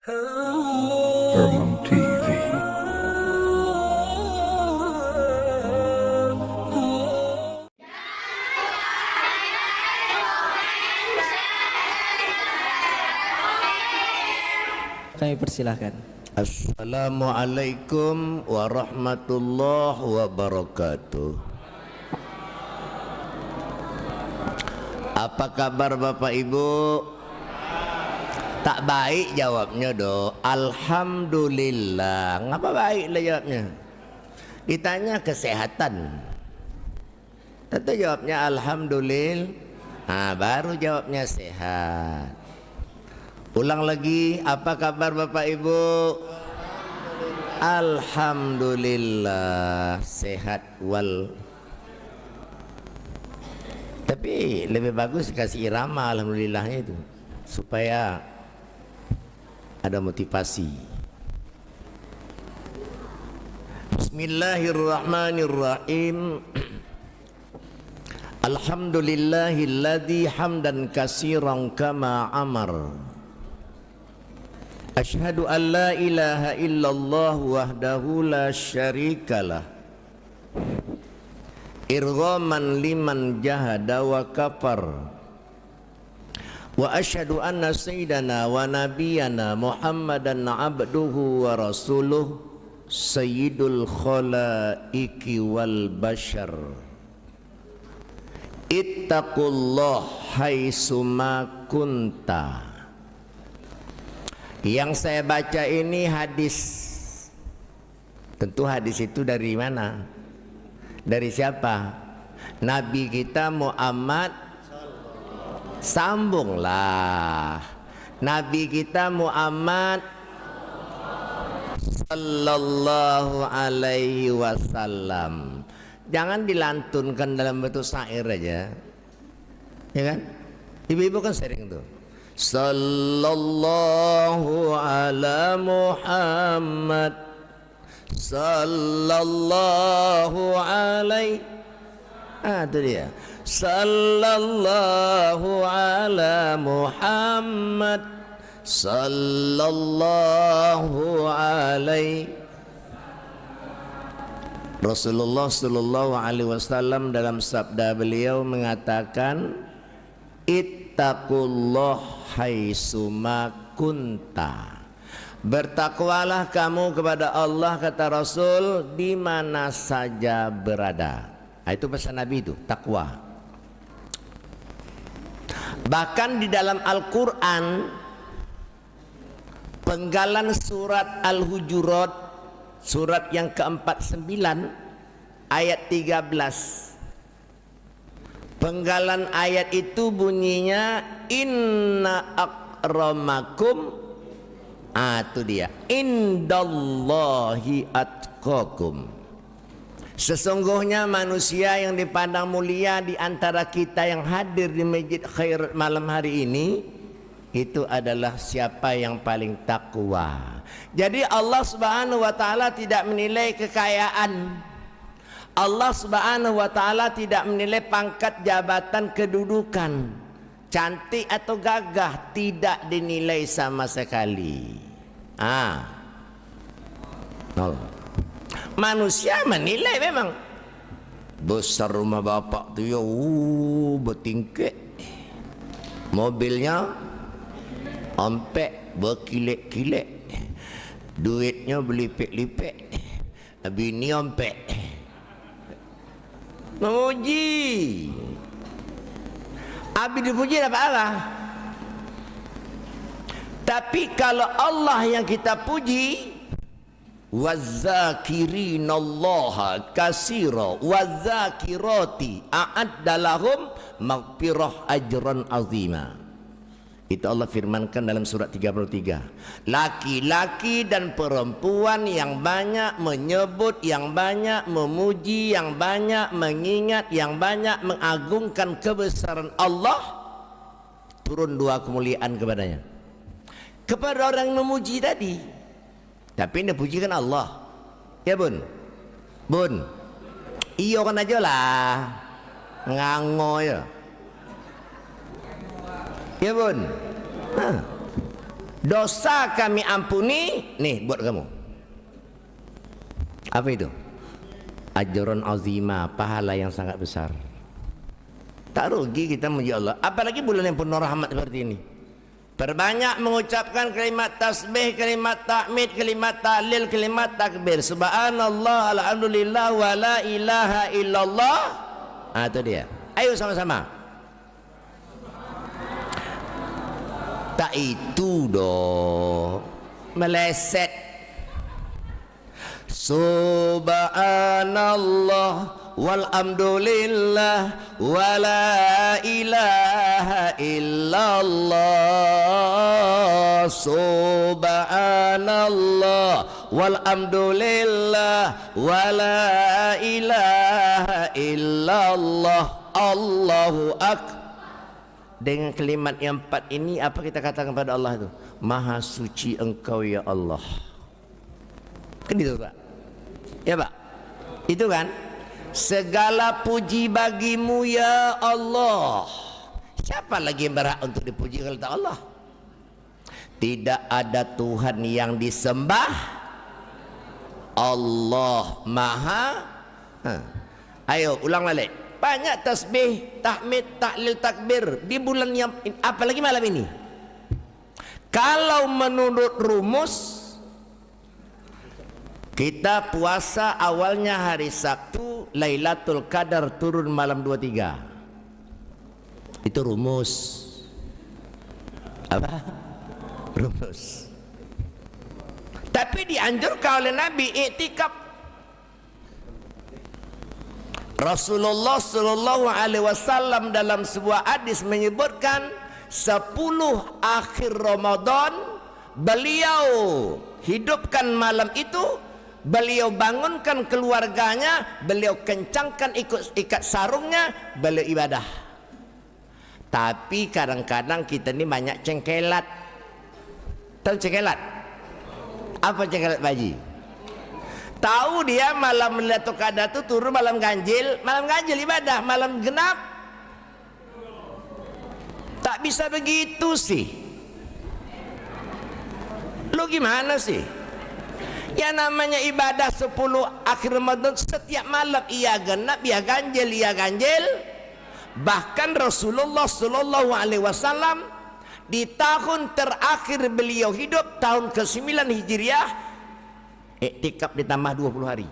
Hermam TV. Kami persilahkan. Assalamualaikum warahmatullahi wabarakatuh. Apa kabar Bapak Ibu? Tak baik jawabnya do. Alhamdulillah. Ngapa baiklah jawabnya? Ditanya kesehatan, tentu jawabnya alhamdulillah. Baru jawabnya sehat. Ulang lagi, apa kabar Bapak Ibu? Alhamdulillah sehat wal. Tapi lebih bagus kasih irama alhamdulillahnya itu supaya ada motivasi. Bismillahirrahmanirrahim. Alhamdulillahilladzi hamdan katsiran kama amar. Asyhadu an la ilaha illallah wahdahu la syarikalah. Irghaman liman jahada wa kafar. Wa asyhadu anna sayyidana wa nabiyyana Muhammadan abduhu wa rasuluh sayyidul khalaiki wal bashar. Ittaqullah haitsuma kunta. Yang saya baca ini hadis. Tentu hadis itu dari mana? Dari siapa? Nabi kita Muhammad. Sambunglah. Nabi kita Muhammad sallallahu alaihi wasallam. Jangan dilantunkan dalam bentuk syair aja. Ya kan? Ibu-ibu kan sering tuh. Sallallahu ala Muhammad sallallahu alaihi. Itu dia. Sallallahu ala Muhammad sallallahu alaihi. Rasulullah sallallahu alaihi wasallam dalam sabda beliau mengatakan, ittaqullah haitsuma kunta. Bertakwalah kamu kepada Allah, kata Rasul, di mana saja berada. Itu pesan Nabi itu, takwa. Bahkan di dalam Al-Quran, penggalan surat Al-Hujurat, surat yang ke-49 ayat 13. Penggalan ayat itu bunyinya inna akramakum. Itu dia, indallahi atqakum. Sesungguhnya manusia yang dipandang mulia di antara kita yang hadir di Masjid Khair malam hari ini, itu adalah siapa yang paling takwa. Jadi Allah Subhanahu wa taala tidak menilai kekayaan. Allah Subhanahu wa taala tidak menilai pangkat, jabatan, kedudukan, cantik atau gagah, tidak dinilai sama sekali. Manusia menilai memang. Besar rumah bapak tu ya, bertingkik. Mobilnya ampek, berkilik-kilik. Duitnya berlipik-lipik. Bini ampek. Memuji. Habis dipuji dapat apa? Tapi kalau Allah yang kita puji, wazakirinallaha katsira wazakirati a'adda lahum maghfirah ajran azima. Itu Allah firmankan dalam surat 33. Laki-laki dan perempuan yang banyak menyebut, yang banyak memuji, yang banyak mengingat, yang banyak mengagungkan kebesaran Allah, turun dua kemuliaan kepadanya. Kepada orang yang memuji tadi. Tapi ini pujikan Allah. Ya bun? Bun? Iyo kan aja lah. Ngango ya. Ya bun? dosa kami ampuni. Nih buat kamu. Apa itu? Ajrun azima, pahala yang sangat besar. Tak rugi kita memuji Allah, apalagi bulan yang penuh rahmat seperti ini. Perbanyak mengucapkan kalimat tasbih, kalimat tahmid, kalimat tahlil, kalimat takbir. Subhanallah, alhamdulillah, wa la ilaha illallah. Ah, itu dia. Ayo sama-sama. Tak itu dong, meleset. Subhanallah walhamdulillah wa la ilaha illallah. Subhanallah walhamdulillah wa la ilaha illallah. Allahu akbar. Dengan kalimat yang 4 ini apa kita katakan kepada Allah itu? Maha suci Engkau ya Allah. Kan itu Pak? Ya Pak? Itu kan? Segala puji bagimu ya Allah. Siapa lagi yang berhak untuk dipuji kalau tak Allah? Tidak ada Tuhan yang disembah. Allah Maha. Ayo ulang balik. Banyak tasbih, tahmid, tahlil, takbir di bulan yang apalagi malam ini. Kalau menurut rumus kita puasa awalnya hari Sabtu, Lailatul Qadar turun malam 23. Itu rumus. Apa? Rumus. Tapi dianjurkan oleh Nabi iktikaf. Rasulullah sallallahu alaihi wasallam dalam sebuah hadis menyebutkan 10 akhir Ramadan beliau hidupkan malam itu, beliau bangunkan keluarganya, beliau kencangkan ikat sarungnya, beliau ibadah. Tapi kadang-kadang kita ini banyak cengkelat. Tahu cengkelat? Apa cengkelat Pak Haji? Tahu dia malam Lailatul Qadar itu turun malam ganjil ibadah, malam genap. Tak bisa begitu sih. Lu gimana sih? Yang namanya ibadah 10 akhir Ramadan setiap malam iya genap, iya ganjil. Bahkan Rasulullah sallallahu alaihi wasallam di tahun terakhir beliau hidup, tahun ke-9 Hijriah, iktikaf ditambah 20 hari.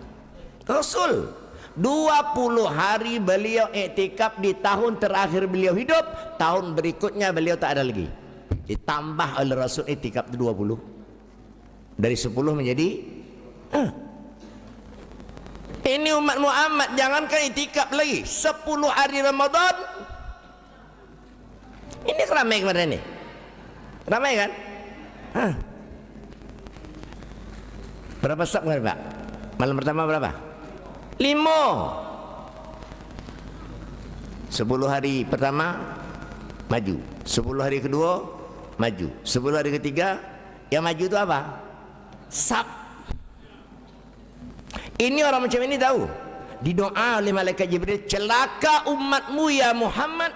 Rasul 20 hari beliau iktikaf di tahun terakhir beliau hidup, tahun berikutnya beliau tak ada lagi. Ditambah oleh Rasul iktikaf 20. Dari 10 menjadi ini umat Muhammad jangankan iktikaf lagi 10 hari Ramadan. Ini ramai kemarin ini. Ramai kan? Berapa sab kan Pak? Malam pertama berapa? 5. 10 hari pertama maju, 10 hari kedua maju, 10 hari ketiga yang maju itu apa? Sab. Ini orang macam ini tahu. Didoa oleh malaikat Jibril, celaka umatmu ya Muhammad.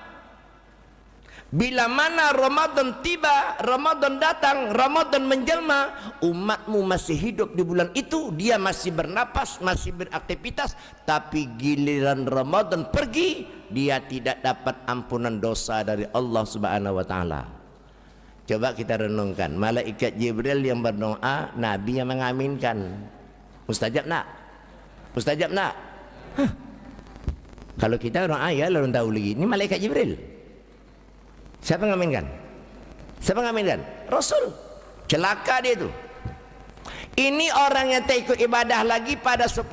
Bila mana Ramadan tiba, Ramadan datang, Ramadan menjelma, umatmu masih hidup di bulan itu, dia masih bernapas, masih beraktivitas, tapi giliran Ramadan pergi, dia tidak dapat ampunan dosa dari Allah Subhanahu wa taala. Coba kita renungkan, malaikat Jibril yang berdoa, Nabi yang mengaminkan. Mustajab nak? Mustajab nak? Kalau kita doa ya lalu tahu lagi, ini malaikat Jibril. Siapa ngaminkan? Siapa ngaminkan? Rasul. Celaka dia itu. Ini orang yang tak ikut ibadah lagi pada 10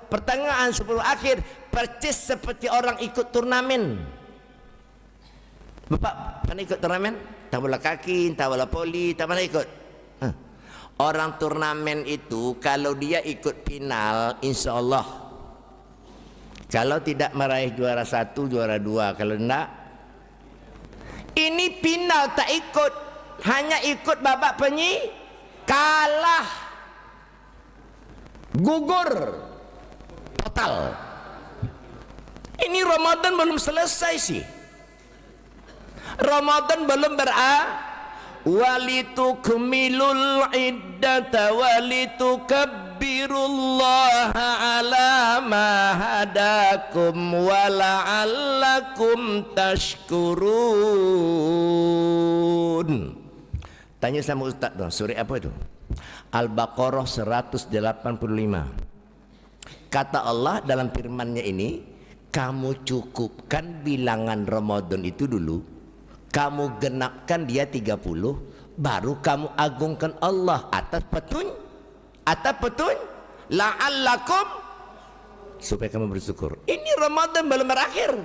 pertengahan 10 akhir, persis seperti orang ikut turnamen. Bapak pernah ikut turnamen? Tak bola kaki, tak bola poli, tak pernah ikut. Orang turnamen itu kalau dia ikut final, insya Allah. Kalau tidak meraih juara 1, juara 2, kalau tidak. Ini final tak ikut, hanya ikut babak kalah, gugur total. Ini Ramadan belum selesai sih. Ramadan belum walitukmilul iddata walitukabbirullaha ala ma hadakum wala'allakum tashkurun. Tanya sama Ustaz dong, surah apa itu? Al-Baqarah 185. Kata Allah dalam firman-Nya ini, kamu cukupkan bilangan Ramadan itu dulu, kamu genapkan dia 30, baru kamu agungkan Allah atas petunjuk la'allakum, supaya kamu bersyukur. Ini Ramadan belum berakhir,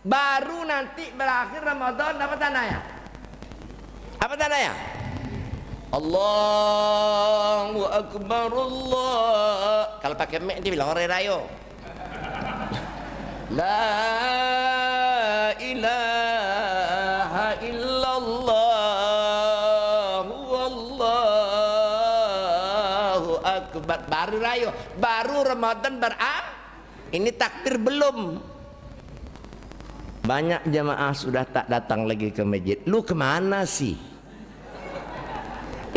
baru nanti berakhir Ramadan. Apa tandanya? Apa tandanya? Allahu Akbar Allah. Kalau pakai mic dia bilang orang rayo. La ilaha illallah wallahu akbar. Baru rayo, baru Ramadan ini takbir belum. Banyak jamaah sudah tak datang lagi ke masjid. Lu kemana sih?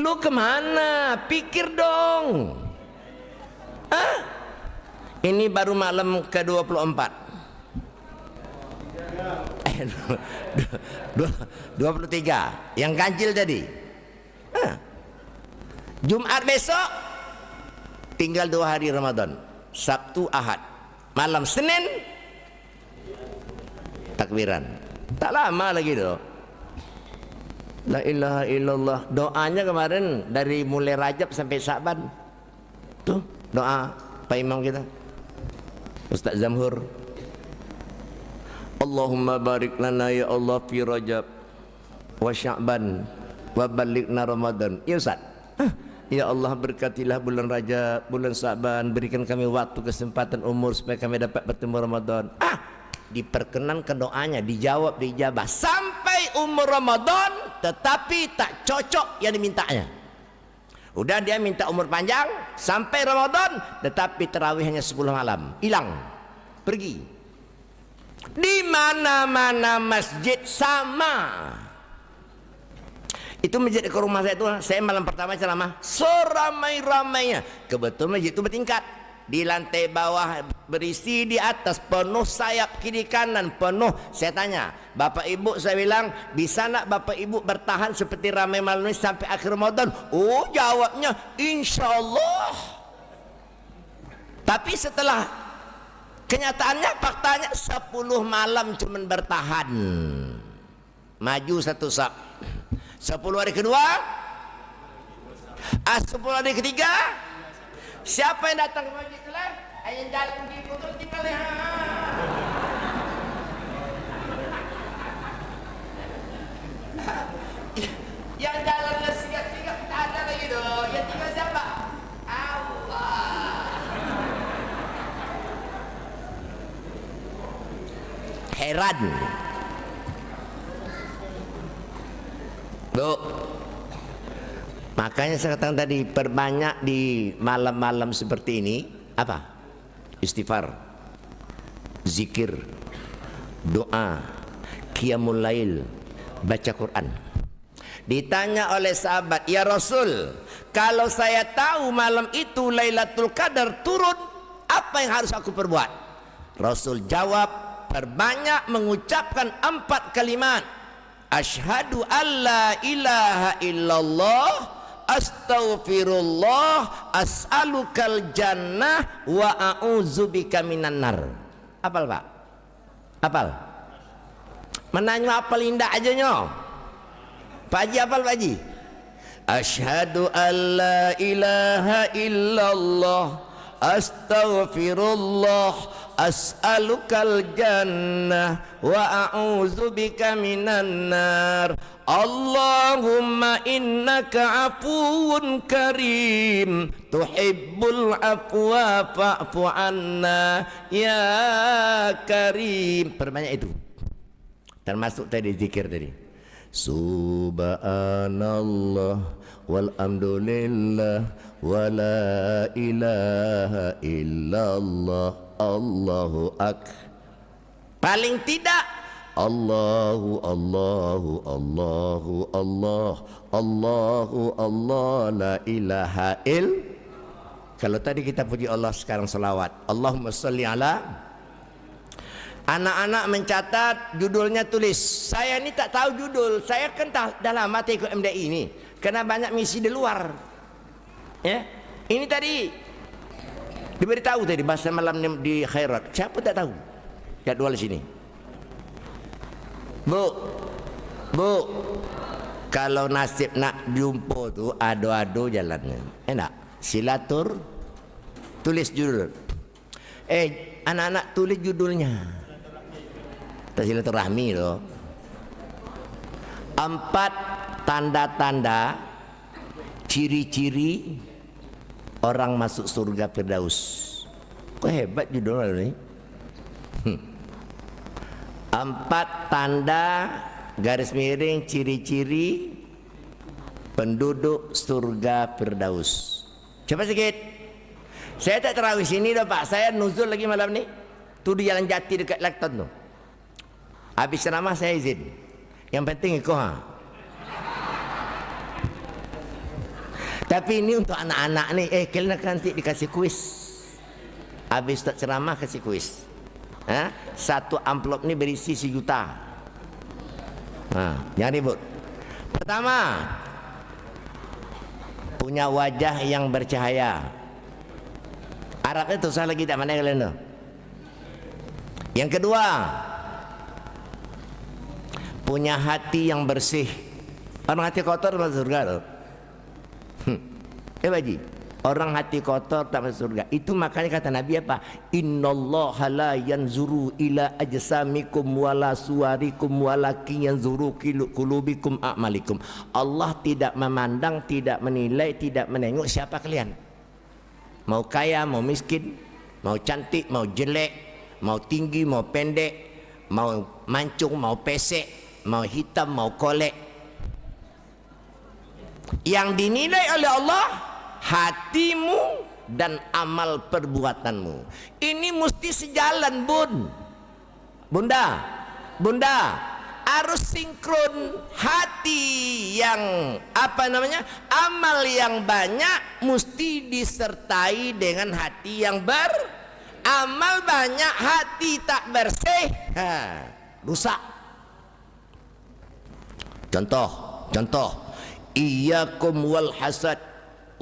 Lu kemana? Pikir dong. Ini baru malam ke-24. 23 yang ganjil tadi. Jumat besok tinggal 2 hari Ramadan, Sabtu Ahad, malam Senin takbiran. Tak lama lagi doh. La ilaha illallah. Doanya kemarin dari mulai Rajab sampai Sa'ban. Tuh doa Pak Imam kita, Ustaz Zamhur. Allahumma barik lana ya Allah fi Rajab wa Sya'ban wa balighna Ramadan. Ya Ustaz. Ya Allah, berkatilah bulan Rajab, bulan Sa'ban, berikan kami waktu, kesempatan, umur supaya kami dapat bertemu Ramadan. Diperkenankan doanya, dijawab, dijabah sampai umur Ramadan, tetapi tak cocok yang dimintanya. Udah dia minta umur panjang sampai Ramadan, tetapi tarawih hanya 10 malam, hilang, pergi. Di mana-mana masjid sama. Itu masjid ke rumah saya itu, saya malam pertama ceramah, seramai-ramainya. Kebetulan masjid itu bertingkat. Di lantai bawah berisi, di atas penuh, sayap kiri kanan penuh. Saya tanya, Bapak Ibu, saya bilang, bisa nak Bapak Ibu bertahan seperti ramai malam ini sampai akhir Ramadan? Oh, jawabnya, insya Allah. Tapi setelah kenyataannya, faktanya 10 malam cuman bertahan. Maju satu sab. 10 hari kedua, 10 hari ketiga. Siapa yang datang ke masjid Islam? Yang jalan di motor tinggal yang jalan sigap-sigap tak ada lagi doh. Yang tinggal siapa? Allah. Heran. Loh. Makanya saya katakan tadi, perbanyak di malam-malam seperti ini apa? Istighfar, zikir, doa, qiyamul lail, baca Quran. Ditanya oleh sahabat, ya Rasul, kalau saya tahu malam itu Lailatul Qadar turun, apa yang harus aku perbuat? Rasul jawab, perbanyak mengucapkan 4 kalimat. Asyhadu alla ilaha illallah, astaghfirullah, as'alukal jannah, wa a'udzubika minan nar. Apal Pak? Apal? Menanya apal indah aja nyo. Pak Haji apal Pak Haji? Asyhadu alla ilaha illallah, astaghfirullah, as'alukal jannah, wa a'udzubika minan nar. Allahumma innaka afuwun karim, tuhibbul afwa fa'fu anna ya karim. Perbanyak itu. Termasuk tadi zikir tadi. Subhanallah walhamdulillah wa la ilaha illallah Allahu akbar. Paling tidak Allahu Allahu Allahu Allah Allahu Allah la ilaha il. Kalau tadi kita puji Allah, sekarang selawat. Allahumma sholli ala. Anak-anak mencatat judulnya, tulis. Saya ini tak tahu judul. Saya kan dah lama ikut MDI ini, karena banyak misi di luar. Ya, ini tadi diberitahu tadi bahasa malam di Khairat. Siapa tak tahu jadwal sini? Bu, kalau nasib nak jumpa tu ado-ado jalannya. Enak, silatur, tulis judul. Anak-anak tulis judulnya. Tak silaturahmi loh. 4 tanda-tanda ciri-ciri orang masuk surga Firdaus. Kok hebat judulnya ini? 4 tanda garis miring ciri-ciri penduduk surga Firdaus. Coba sedikit. Saya tak terawih sini dah Pak. Saya nuzul lagi malam ni. Tu di Jalan Jati dekat Lakton tu. Habis ceramah saya izin. Yang penting ikut Tapi ini untuk anak-anak ni. Kalian nanti dikasih kuis. Habis tak ceramah kasih kuis. Satu amplop ni berisi 1 juta. Jangan ribut. Pertama, punya wajah yang bercahaya. Arabnya susah lagi tak mana kalian tu. Yang kedua, punya hati yang bersih. Orang hati kotor masuk surga tu. Baji, orang hati kotor tak masuk surga. Itu makanya kata Nabi apa? Innallaha la yanzuru ila ajsamikum wala suwarikum walakin yanzuru qulubikum a'malikum. Allah tidak memandang, tidak menilai, tidak menengok siapa kalian. Mau kaya, mau miskin, mau cantik, mau jelek, mau tinggi, mau pendek, mau mancung, mau pesek, mau hitam, mau kolek. Yang dinilai oleh Allah hatimu dan amal perbuatanmu. Ini mesti sejalan, Bunda, harus sinkron. Hati yang amal yang banyak mesti disertai dengan hati yang beramal banyak. Hati tak bersih, rusak. Contoh, iyyakum wal hasad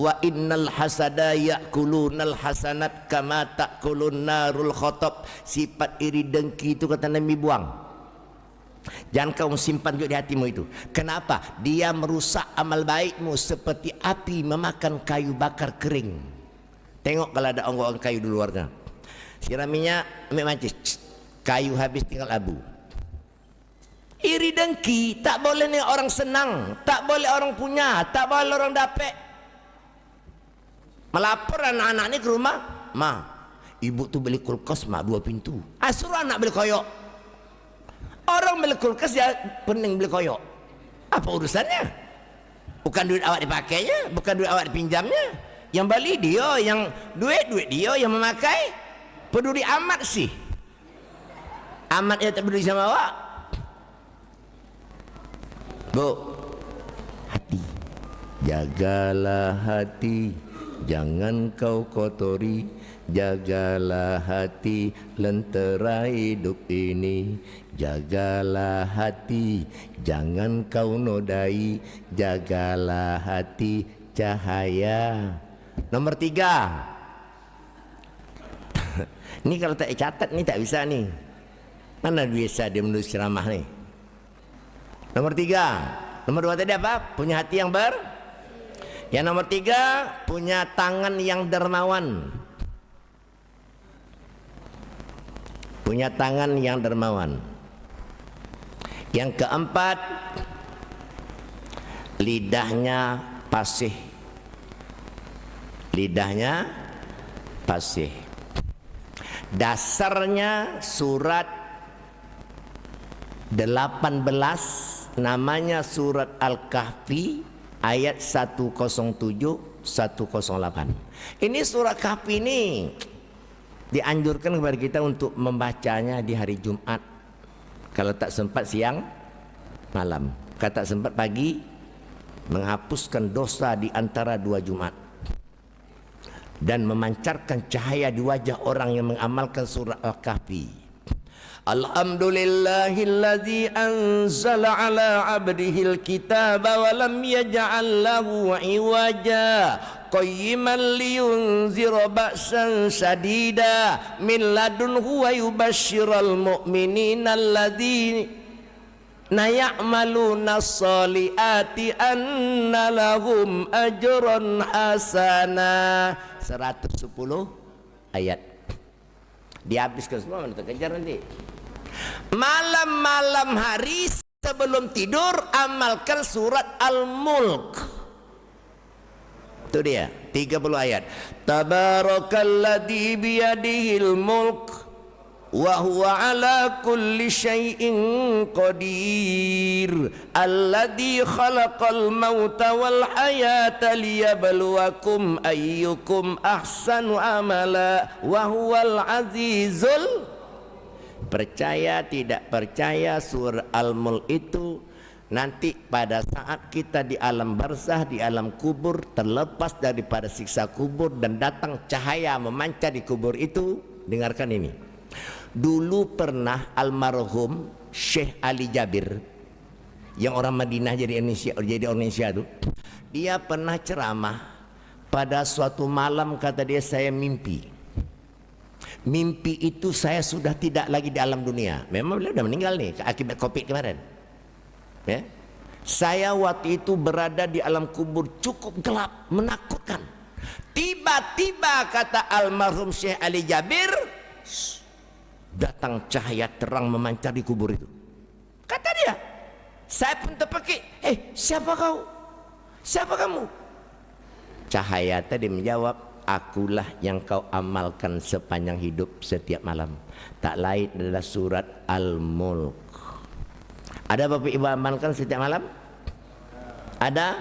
wa innal hasada ya'kulunal hasanat kama ta'kulun narul khatab. Sifat iri dengki itu kata Nabi buang. Jangan kau simpan juga di hatimu itu. Kenapa? Dia merusak amal baikmu seperti api memakan kayu bakar kering. Tengok kalau ada onggokan kayu di luarnya, siraminya ambil mancis, kayu habis tinggal abu. Iri dengki tak boleh nih orang senang, tak boleh orang punya, tak boleh orang dapat. Melapor anak-anak ini ke rumah, Ma, ibu tuh beli kulkas 2 pintu. Suruh anak beli koyok. Orang beli kulkas dia pening beli koyok. Apa urusannya? Bukan duit awak dipakainya, bukan duit awak dipinjamnya. Yang beli dia, yang duit dia, yang memakai. Peduli amat sih. Amat ya tak peduli sama awak. Bu, hati, jagalah hati, jangan kau kotori. Jagalah hati, lentera hidup ini. Jagalah hati, jangan kau nodai. Jagalah hati, cahaya. Nomor 3. Ini kalau tak catat ni tak bisa nih. Mana biasa dia menulis ceramah nih. Nomor 3. Nomor 2 tadi apa? Punya hati yang Yang nomor 3, punya tangan yang dermawan. Punya tangan yang dermawan. Yang keempat, lidahnya fasih. Lidahnya fasih. Dasarnya surat 18, namanya surat Al-Kahfi ayat 107 108. Ini surat Kahfi ini dianjurkan kepada kita untuk membacanya di hari Jumat. Kalau tak sempat siang, malam. Kalau tak sempat pagi, menghapuskan dosa di antara 2 Jumat dan memancarkan cahaya di wajah orang yang mengamalkan surah Al-Kahfi. Alhamdulillahilladzi anzala ala abdihil kitaba wa lam yaj'al lahu iwaja qayyiman liyunzira ba'san sadida min ladunhu wa yubashshiral mu'minina alladzina ya'maluna as-solihati anna lahum ajran hasana. 110 ayat. Dihabiskan semua, mana terkejar nanti. Malam-malam hari sebelum tidur amalkan surat Al-Mulk. Itu dia 30 ayat. Tabarakalladzi biyadihil mulk wa huwa ala kulli syai'in qadir alladzi khalaqal mauta wal hayata liyabluwakum ayyukum ahsanu amala wa huwal azizul. Percaya tidak percaya surah Al-Mulk itu nanti pada saat kita di alam barzah, di alam kubur, terlepas daripada siksa kubur dan datang cahaya memancar di kubur itu. Dengarkan ini. Dulu pernah almarhum Syekh Ali Jabir, yang orang Madinah jadi Indonesia itu, dia pernah ceramah. Pada suatu malam kata dia, saya mimpi itu saya sudah tidak lagi di alam dunia. Memang beliau sudah meninggal nih akibat COVID kemarin ya. Saya waktu itu berada di alam kubur, cukup gelap, menakutkan. Tiba-tiba kata almarhum Syekh Ali Jabir, datang cahaya terang memancar di kubur itu. Kata dia, saya pun terpekik. Siapa kau? Siapa kamu? Cahaya tadi menjawab, akulah yang kau amalkan sepanjang hidup setiap malam. Tak lain adalah surat Al-Mulk. Ada Bapak Ibu amalkan setiap malam? Ada?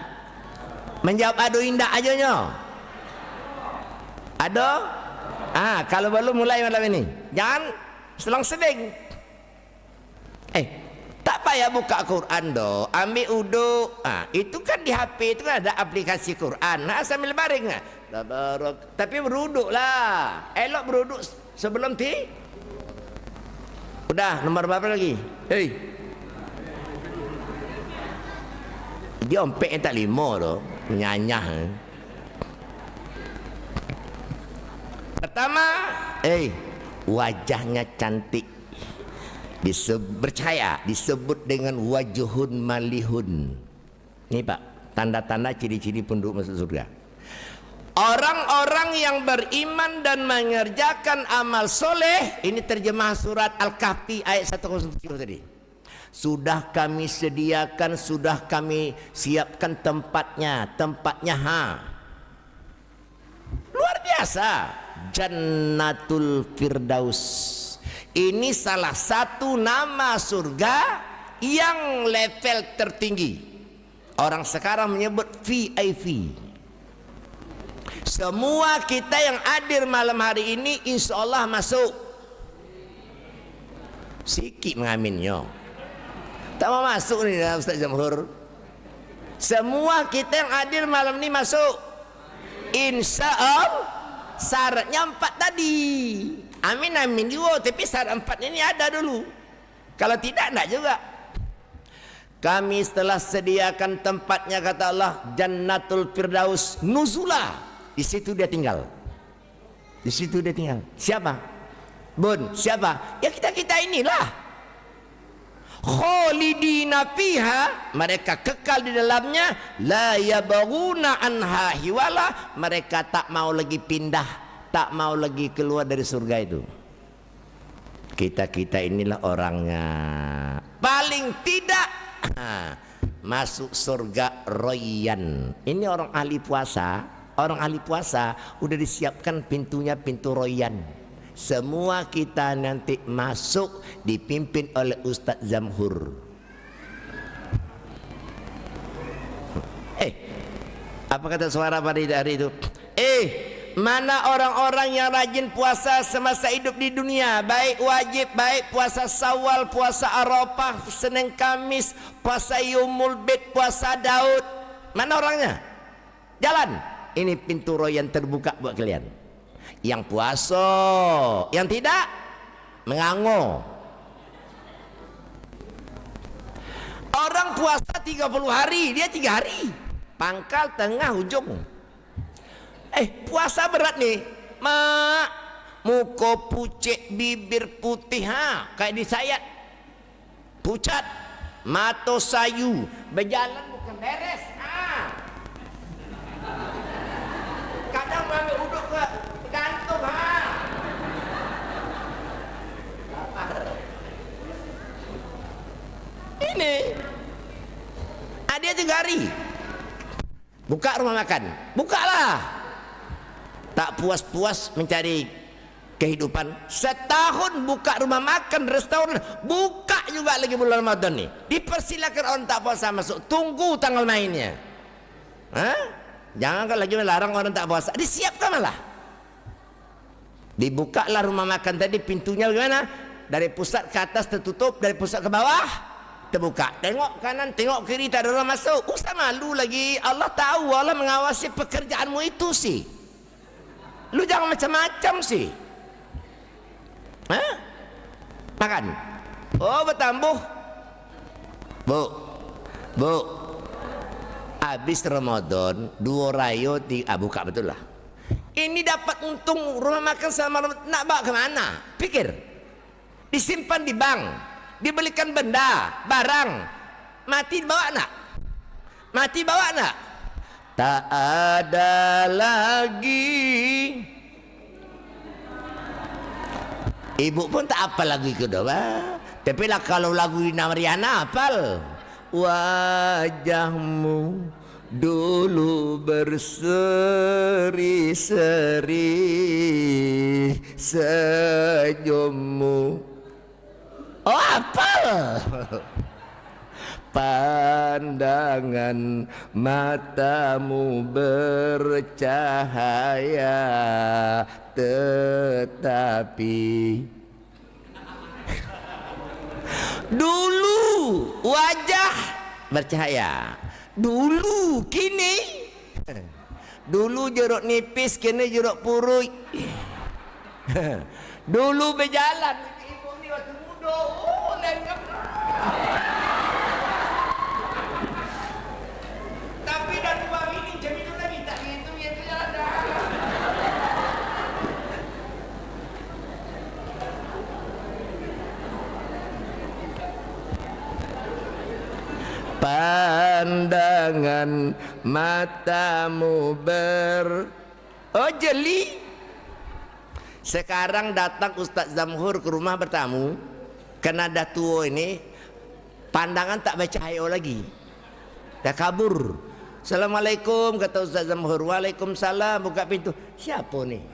Menjawab ado indah aja nyo. Ada? Kalau belum mulai malam ini, jangan selang seding. Tak payah buka Quran do, ambil udu. Itu kan di HP itu kan ada aplikasi Quran. Sambil baring. Tapi beruduk lah. Elok beruduk sebelum Udah, nomor berapa lagi? Dia ompek yang tak 5 tu, menyanyah. Pertama, wajahnya cantik, bercahaya, disebut dengan wajuhun malihun. Ini Pak, tanda-tanda ciri-ciri penduduk masuk surga. Orang-orang yang beriman dan mengerjakan amal soleh. Ini terjemah surat Al-Kahfi ayat 107 tadi. Sudah kami sediakan, sudah kami siapkan tempatnya. Luar biasa. Jannatul Firdaus. Ini salah satu nama surga yang level tertinggi. Orang sekarang menyebut VIP. Semua kita yang hadir malam hari ini insya Allah masuk. Sikit mengaminnya. Tak mau masuk ni Ustaz Jamhur. Semua kita yang hadir malam ini masuk. Insya Allah. Syaratnya 4 tadi. Amin juga. Tapi syarat 4 ini ada dulu. Kalau tidak juga. Kami setelah sediakan tempatnya, kata Allah, Jannatul Firdaus Nuzula. Di situ dia tinggal. Di situ dia tinggal. Siapa? Bun, siapa? Ya kita inilah. Khalidina fiha, mereka kekal di dalamnya. La yabghuna anha hiwala, mereka tak mau lagi pindah, tak mau lagi keluar dari surga itu. Kita inilah orangnya. Paling tidak masuk surga royan. Ini orang ahli puasa. Orang ahli puasa udah disiapkan pintunya, pintu royan. Semua kita nanti masuk dipimpin oleh Ustaz Zamhur. Apa kata suara pada hari itu? mana orang-orang yang rajin puasa semasa hidup di dunia, baik wajib, baik puasa Syawal, puasa Arafah, Senin Kamis, puasa Yaumul Bid, puasa Daud. Mana orangnya? Jalan. Ini pintu royan terbuka buat kalian. Yang puasa, yang tidak mengango. Orang puasa 30 hari, dia 3 hari. Pangkal, tengah, ujung. Puasa berat nih. Mak, muka pucet, bibir putih, kayak di sayat. Pucat, mata sayu, berjalan bukan beres. Kadang mami duduk ke gantung, Ini dia 3 hari buka rumah makan, bukalah. Tak puas-puas mencari kehidupan, setahun buka rumah makan, restoran, buka juga lagi bulan Ramadan nih. Dipersilakan orang tak puasa masuk, tunggu tanggal mainnya. Jangan kalau lagi melarang orang tak puasa, disiapkan malah. Dibukalah rumah makan tadi, pintunya bagaimana? Dari pusat ke atas tertutup, dari pusat ke bawah terbuka. Tengok kanan, tengok kiri, tak ada orang masuk. Usah malu lagi. Allah tahu, Allah mengawasi pekerjaanmu itu sih. Lu jangan macam-macam sih. Makan. Oh, bertambuh. Bu. Habis Ramadan 2 rayo buka betul lah. Ini dapat untung rumah makan sama nak bawa kemana? Pikir. Disimpan di bank, dibelikan benda, barang, mati bawa nak? Mati bawa nak? Tak ada lagi. Ibu pun tak apa lagu itu dah. Tapi lah kalau lagu Ina Mariana hafal. Wajahmu dulu berseri-seri, senyummu. Oh, hafal. Pandangan matamu bercahaya, tetapi dulu wajah bercahaya, dulu kini. Dulu jeruk nipis, kini jeruk purui. Dulu berjalan ibu ni waktu muda, lengkap. Tapi dah tua ini macam itu lagi, tak gitu ya ada. Pandangan matamu jeli. Sekarang datang Ustaz Zamhur ke rumah bertamu, kena dah tua ini, pandangan tak bercahaya lagi, dah kabur. Assalamualaikum, kata Ustaz Zamhur. Waalaikumsalam, buka pintu. Siapa ni?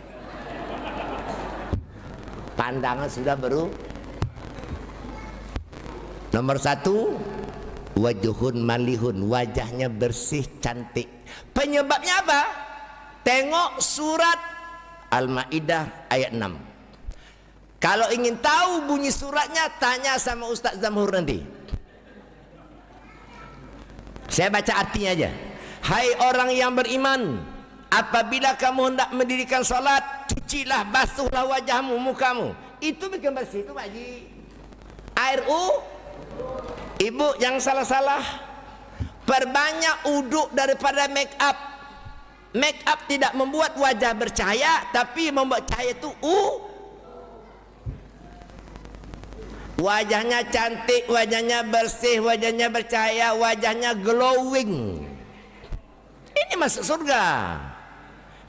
Pandangan sudah baru. Nomor 1, wajuhun malihun, wajahnya bersih cantik. Penyebabnya apa? Tengok surat Al-Maidah ayat 6. Kalau ingin tahu bunyi suratnya, tanya sama Ustaz Zamhur nanti. Saya baca artinya aja. Hai orang yang beriman, apabila kamu hendak mendirikan salat, cucilah, basuhlah wajahmu, mukamu. Itu bikin bersih itu, Pak Haji. Air Ibu jangan salah-salah. Perbanyak uduk daripada make up. Make up tidak membuat wajah bercahaya, tapi membuat cahaya itu wajahnya cantik, wajahnya bersih, wajahnya bercahaya, wajahnya glowing. Ini masuk surga.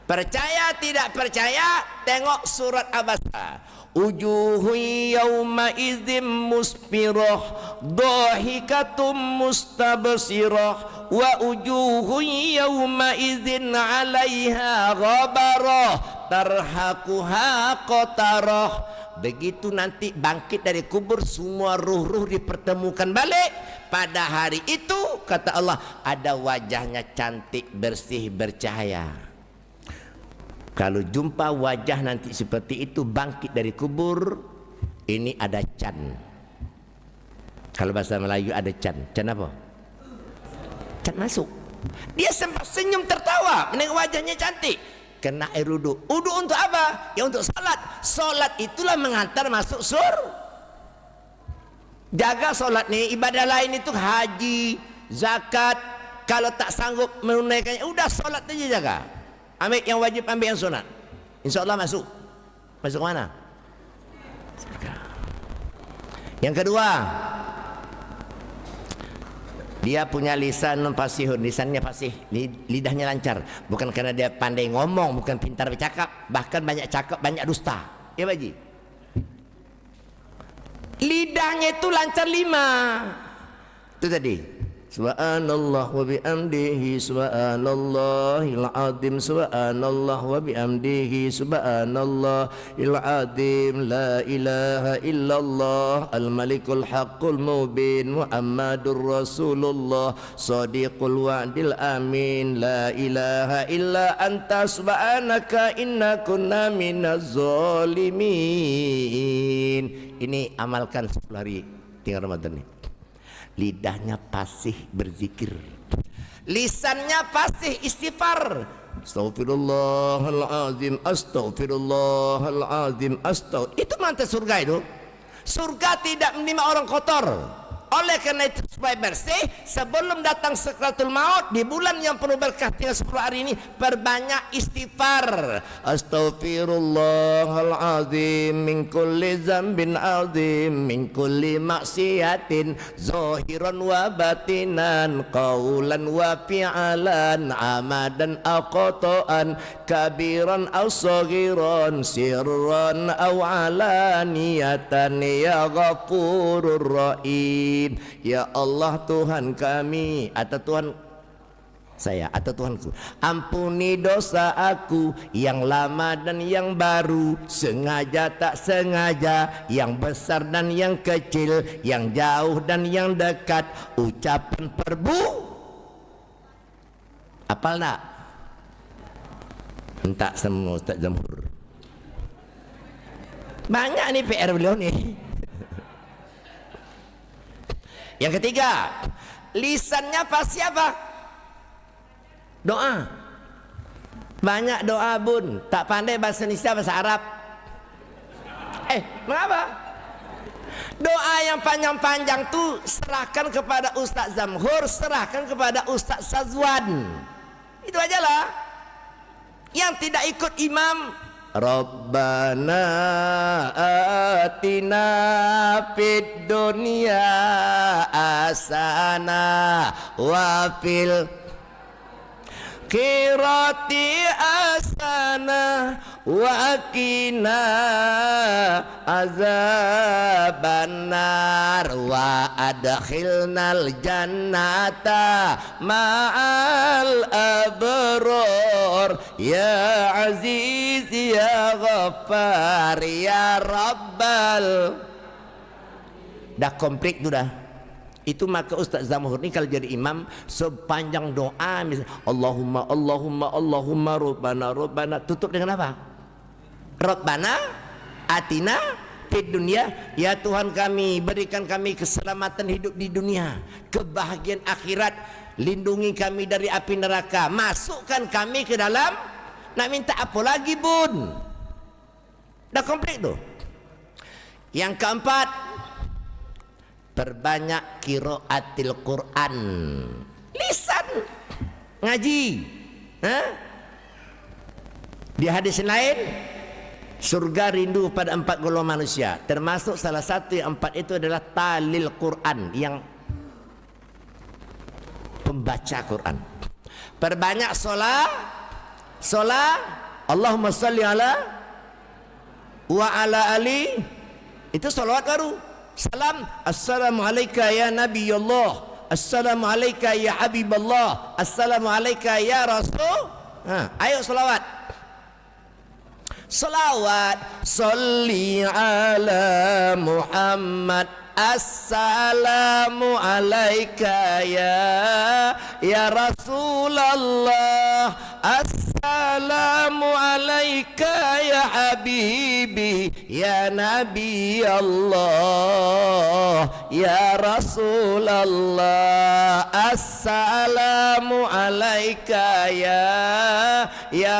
Percaya tidak percaya, tengok surat Abasa. Wujuhu yawma idzim musfirah, dhahikatum mustabsirah, wa wujuhu yawma idzin 'alaiha ghabarah, tarhaquha qatarah. Begitu nanti bangkit dari kubur, semua ruh-ruh dipertemukan balik. Pada hari itu, kata Allah, ada wajahnya cantik, bersih, bercahaya. Kalau jumpa wajah nanti seperti itu bangkit dari kubur, ini ada can. Kalau bahasa Melayu ada can. Can apa? Can masuk. Dia sempat senyum tertawa menengok wajahnya cantik. Kena air wudu. Wudu untuk apa? Ya untuk salat. Salat itulah mengantar masuk surga. Jaga solat nih. Ibadah lain itu haji, zakat. Kalau tak sanggup menunaikannya, udah solat aja jaga. Ambil yang wajib, ambil yang sunat. Insya Allah masuk. Masuk mana? Yang kedua, dia punya lisan fasihun, lisannya fasih, lidahnya lancar. Bukan karena dia pandai ngomong, bukan pintar bercakap, bahkan banyak cakap, banyak dusta. Ya Baji. Lidahnya itu lancar 5. Itu tadi. Subhanallah wa bihamdihi subhanallahil azim subhanallah wa bihamdihi subhanallahil azim la ilaha illallah al malikul haqqul mubin muhammadur rasulullah shadiqul wa'dil amin la ilaha illa anta subhanaka inna kunna minaz zalimin. Ini amalkan 10 hari tinggal Ramadan ini. Lidahnya fasih berzikir, lisannya fasih istighfar. Astaghfirullahalazim, astaghfirullahalazim, itu mantas surga itu. Surga tidak menerima orang kotor. Oleh karena itu supaya bersih, sebelum datang sakratul maut di bulan yang penuh berkah tinggal 10 hari ini, perbanyak istighfar. Astaghfirullahalazim min kulli dzambin azim min kulli maksiatin zahiran wa batinan qaulan wa fi'alan amadan aw qata'an kabiran aw saghiran sirran aw alaniyatan ya ghafurur rahim. Ya Allah Tuhan kami, atau Tuhan saya, atau Tuhanku, ampuni dosa aku yang lama dan yang baru, sengaja tak sengaja, yang besar dan yang kecil, yang jauh dan yang dekat. Ucapan perbu apal tak? Entah semua Ustaz Jamhur. Banyak nih PR beliau nih. Yang ketiga, lisannya pasti apa? Doa. Banyak doa bun, tak pandai bahasa Indonesia, bahasa Arab. Mengapa? Doa yang panjang-panjang tuh serahkan kepada Ustaz Zamhur, serahkan kepada Ustaz Sazwan. Itu aja lah. Yang tidak ikut imam, Rabbana atina fid dunya hasanah wa fil akhirati hasanah wa qina azabannar wa adkhilnal jannata ma'al abrar ya aziz ya ghaffar ya rabbal. Dah komplit tu dah. Itu maka Ustaz Zamhur ni kalau jadi imam sepanjang doa misalnya Allahumma Allahumma Allahumma Rabbana Rabbana, tutup dengan apa? Rabbana atina fid dunya, ya Tuhan kami berikan kami keselamatan hidup di dunia, kebahagiaan akhirat, lindungi kami dari api neraka, masukkan kami ke dalam. Nak minta apa lagi bun? Dah komplit tu. Yang keempat, perbanyak qiraatil Quran. Lisan ngaji. Di hadis lain, surga rindu pada 4 golongan manusia, termasuk salah satu yang 4 itu adalah talil Quran, yang pembaca Quran. Perbanyak solat. Allahumma salli ala wa ala ali. Itu salawat baru. Salam, assalamu alayka ya Nabi Allah, assalamu alayka ya Habiballah, assalamu alayka ya Rasul. Ayo salawat. Salawat, salli ala Muhammad, assalamu alayka ya Rasulullah, Assalamu alaika ya habibi ya nabi Allah ya Rasulullah. Assalamu alaika ya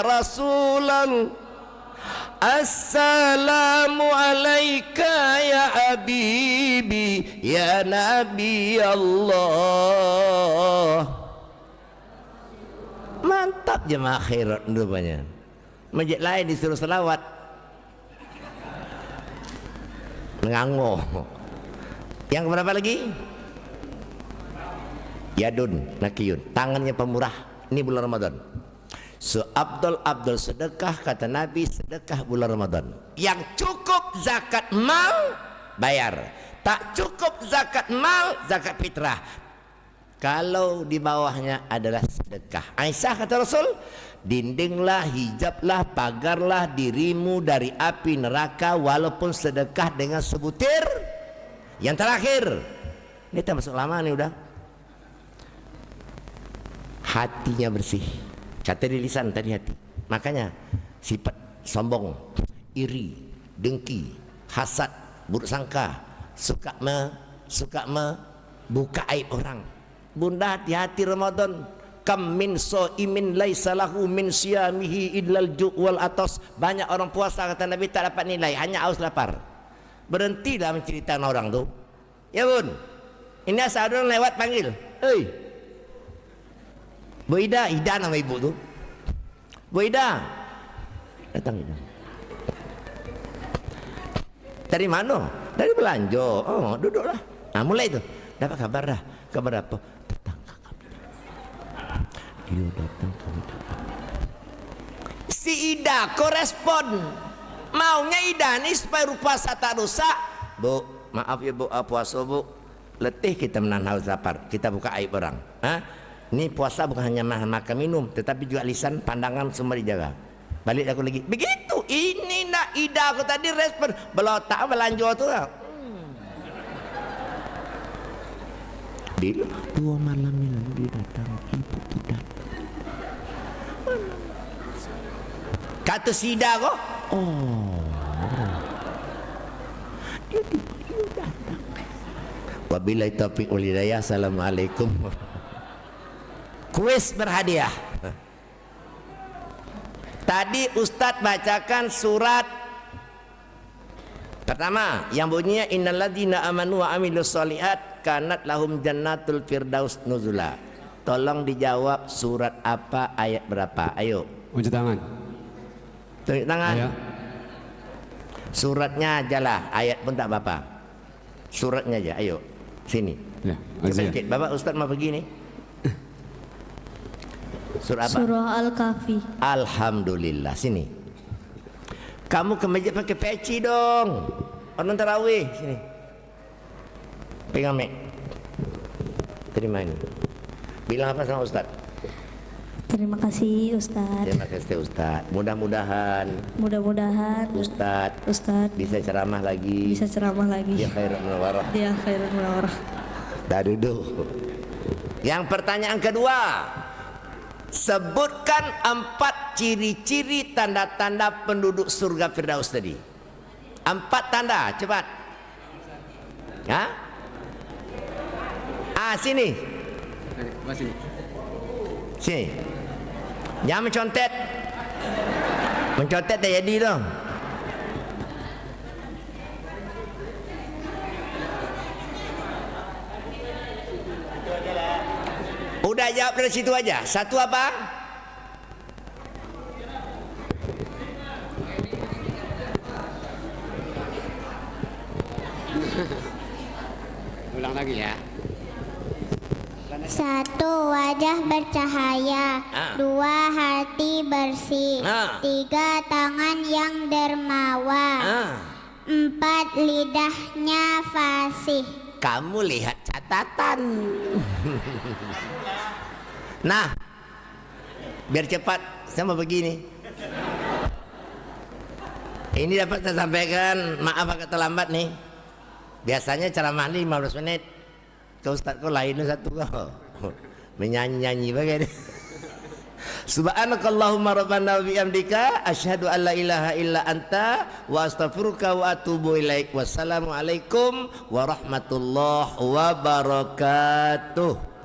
Rasulullah. Assalamu alaika ya habibi ya nabi Allah. Mantap jemaah khairat rupanya. Masjid lain disuruh selawat nganggo. Yang berapa lagi? Yadun nakiyun, tangannya pemurah. Ini bulan Ramadan. So Abdul sedekah, kata Nabi, sedekah bulan Ramadan. Yang cukup zakat mal bayar, tak cukup zakat mal zakat fitrah. Kalau di bawahnya adalah sedekah. Aisyah kata Rasul, dindinglah, hijablah, pagarlah dirimu dari api neraka walaupun sedekah dengan sebutir. Yang terakhir, ini termasuk lama nih udah. Hatinya bersih. Kata di lisan tadi hati. Makanya sifat sombong, iri, dengki, hasad, buruk sangka, suka membuka aib orang. Bunda hati-hati Ramadan. Kam min so'imin laisa lahu min siyamihi illal ju' wal atas. Banyak orang puasa kata Nabi tak dapat nilai, hanya haus lapar. Berhentilah menceritakan orang tu. Ya bun. Ini asal orang lewat panggil. Hei, Bu Ida, Ida nama ibu tu. Bu Ida, datang Ida. Dari mana? Dari belanja. Oh, duduklah. Nah, mulai tu. Dapat kabar dah. Kabar apa? Dia datang kami datang. Si Ida korespon. Maunya Ida ni supaya puasa tak dosa. Bu, maaf ya Bu, puasa Bu. Letih kita menahan haus lapar. Kita buka aib orang. Ini puasa bukan hanya makan minum, tetapi juga lisan, pandangan semua dijaga. Balik aku lagi. Begitu. Ini nak Ida aku tadi respon. Belum tak belanja tu lah. Dia 2 malam yang lalu dia datang, ibu kita. Kata Sida kok, oh, dia datang. Wabillahi taufiq wal hidayah. Assalamualaikum. Kuis berhadiah. Tadi Ustadz bacakan surat pertama yang bunyinya innalladzina amanu wa amilus solihat kanat lahum jannatul firdaus nuzula. Tolong dijawab surat apa, ayat berapa? Ayo. Unjuk tangan. Tunjuk tangan. Ayo. Suratnya aja lah, ayat pun tak apa-apa. Suratnya aja, ayo. Sini. Ya, Sedikit. Bapak Ustaz mau pergi nih. Surah apa? Surah Al-Kahfi. Alhamdulillah, sini. Kamu ke masjid pakai peci dong. Orang tarawih sini. Pegang mic. Terima ini. Bilang apa sama Ustaz? Terima kasih Ustaz. Terima kasih Ustaz. Mudah-mudahan Ustaz bisa ceramah lagi. bisa ceramah lagi. Ya khairul munawarah. Dia khairul munawarah. Dah duduk. Yang pertanyaan kedua, sebutkan 4 ciri-ciri tanda-tanda penduduk surga Firdaus tadi. 4 tanda, cepat. Hah? Sini. Sini. Jangan mencontet. Mencontet tak jadi dong. Udah jawab dari situ aja. Satu apa? Ulang lagi ya. 1. Wajah bercahaya. 2. Hati bersih. 3. Tangan yang dermawan. 4. Lidahnya fasih. Kamu lihat catatan. Nah, biar cepat saya mau begini. Ini dapat saya sampaikan, maaf agak terlambat nih. Biasanya ceramah 15 menit. Ke Ustaz kok lain satu kok. Menyanyi-nyanyi begini. Subhanakallahumma rabbana wa bihamdika asyhadu an la ilaha illa anta wa astaghfiruka wa atubu ilaik. Wassalamualaikum warahmatullahi wabarakatuh.